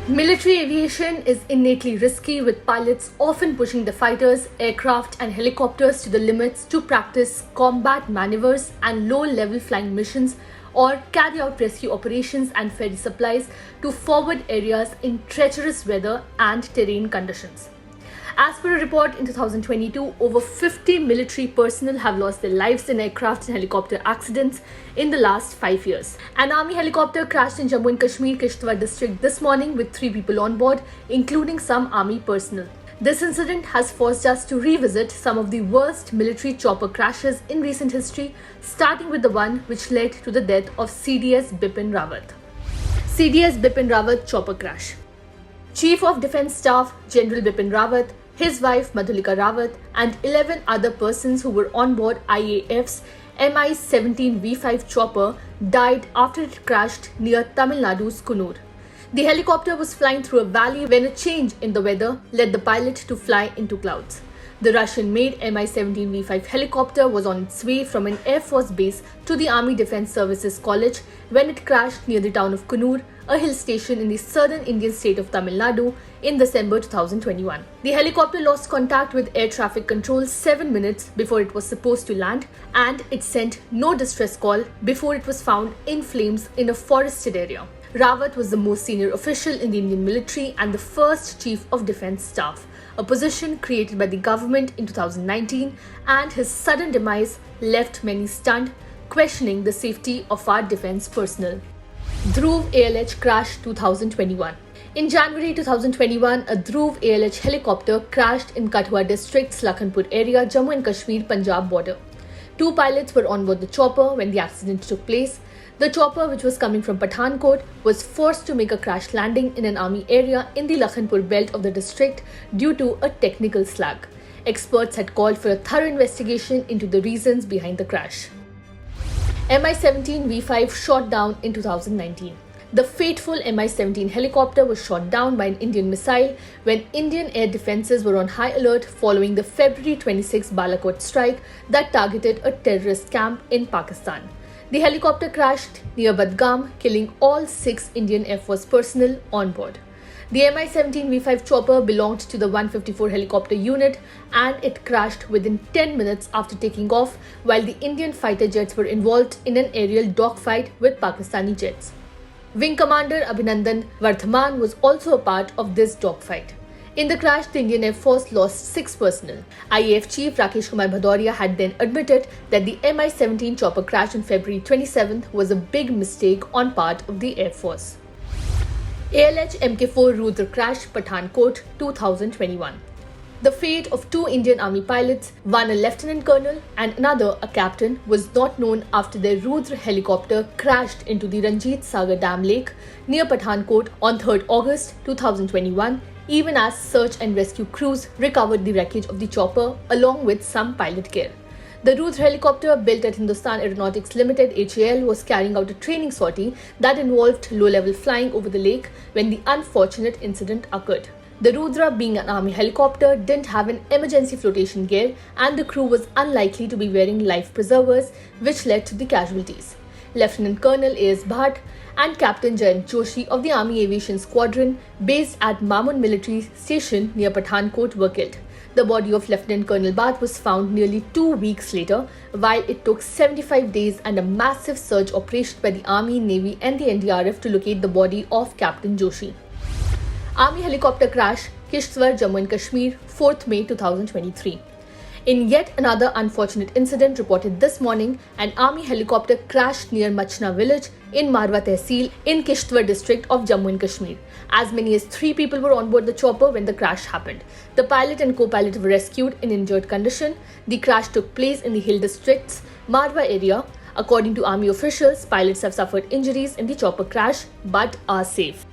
Military aviation is innately risky, with pilots often pushing the fighters, aircraft, and helicopters to the limits to practice combat maneuvers and low-level flying missions or carry out rescue operations and ferry supplies to forward areas in treacherous weather and terrain conditions. As per a report in 2022, over 50 military personnel have lost their lives in aircraft and helicopter accidents in the last 5 years. An army helicopter crashed in Jammu and Kashmir, Kishtwar district this morning with 3 people on board, including some army personnel. This incident has forced us to revisit some of the worst military chopper crashes in recent history, starting with the one which led to the death of CDS Bipin Rawat. CDS Bipin Rawat chopper crash. Chief of Defence Staff General Bipin Rawat, his wife Madhulika Rawat, and 11 other persons who were on board IAF's Mi-17 V5 chopper died after it crashed near Tamil Nadu's Coonoor. The helicopter was flying through a valley when a change in the weather led the pilot to fly into clouds. The Russian-made Mi-17 V5 helicopter was on its way from an Air Force base to the Army Defence Services College when it crashed near the town of Coonoor, a hill station in the southern Indian state of Tamil Nadu, in December 2021. The helicopter lost contact with air traffic control 7 minutes before it was supposed to land, and it sent no distress call before it was found in flames in a forested area. Rawat was the most senior official in the Indian military and the first Chief of Defence Staff, a position created by the government in 2019, and his sudden demise left many stunned, questioning the safety of our defence personnel. Dhruv ALH crash 2021. In January 2021, a Dhruv ALH helicopter crashed in Kathua district's Lakhanpur area, Jammu and Kashmir, Punjab border. 2 pilots were on board the chopper when the accident took place. The chopper, which was coming from Pathankot, was forced to make a crash landing in an army area in the Lakhanpur belt of the district due to a technical snag. Experts had called for a thorough investigation into the reasons behind the crash. Mi-17 V5 shot down in 2019. The fateful Mi-17 helicopter was shot down by an Indian missile when Indian air defences were on high alert following the February 26 Balakot strike that targeted a terrorist camp in Pakistan. The helicopter crashed near Badgam, killing all 6 Indian Air Force personnel on board. The Mi-17 V5 chopper belonged to the 154 helicopter unit, and it crashed within 10 minutes after taking off, while the Indian fighter jets were involved in an aerial dogfight with Pakistani jets. Wing Commander Abhinandan Vardhaman was also a part of this dogfight. In the crash, the Indian Air Force lost 6 personnel. IAF Chief Rakesh Kumar Bhadauria had then admitted that the Mi-17 chopper crash on February 27th was a big mistake on part of the Air Force. ALH Mk4 Rudra crash, Pathankot 2021. The fate of 2 Indian Army pilots, one a lieutenant colonel and another a captain, was not known after their Rudra helicopter crashed into the Ranjit Sagar Dam Lake near Pathankot on 3rd August 2021, even as search and rescue crews recovered the wreckage of the chopper along with some pilot gear. The Rudra helicopter, built at Hindustan Aeronautics Limited (HAL), was carrying out a training sortie that involved low-level flying over the lake when the unfortunate incident occurred. The Rudra, being an army helicopter, didn't have an emergency flotation gear, and the crew was unlikely to be wearing life preservers, which led to the casualties. Lieutenant Colonel A.S. Bhatt and Captain Jayant Joshi of the Army Aviation Squadron, based at Mamun Military Station near Pathankot, were killed. The body of Lieutenant Colonel Bhatt was found nearly 2 weeks later, while it took 75 days and a massive search operation by the Army, Navy and the NDRF to locate the body of Captain Joshi. Army helicopter crash, Kishtwar, Jammu and Kashmir, 4th May 2023. In yet another unfortunate incident reported this morning, an army helicopter crashed near Machna village in Marwa Tehsil in Kishtwar district of Jammu and Kashmir. As many as 3 people were on board the chopper when the crash happened. The pilot and co-pilot were rescued in injured condition. The crash took place in the hill district's Marwa area. According to army officials, pilots have suffered injuries in the chopper crash but are safe.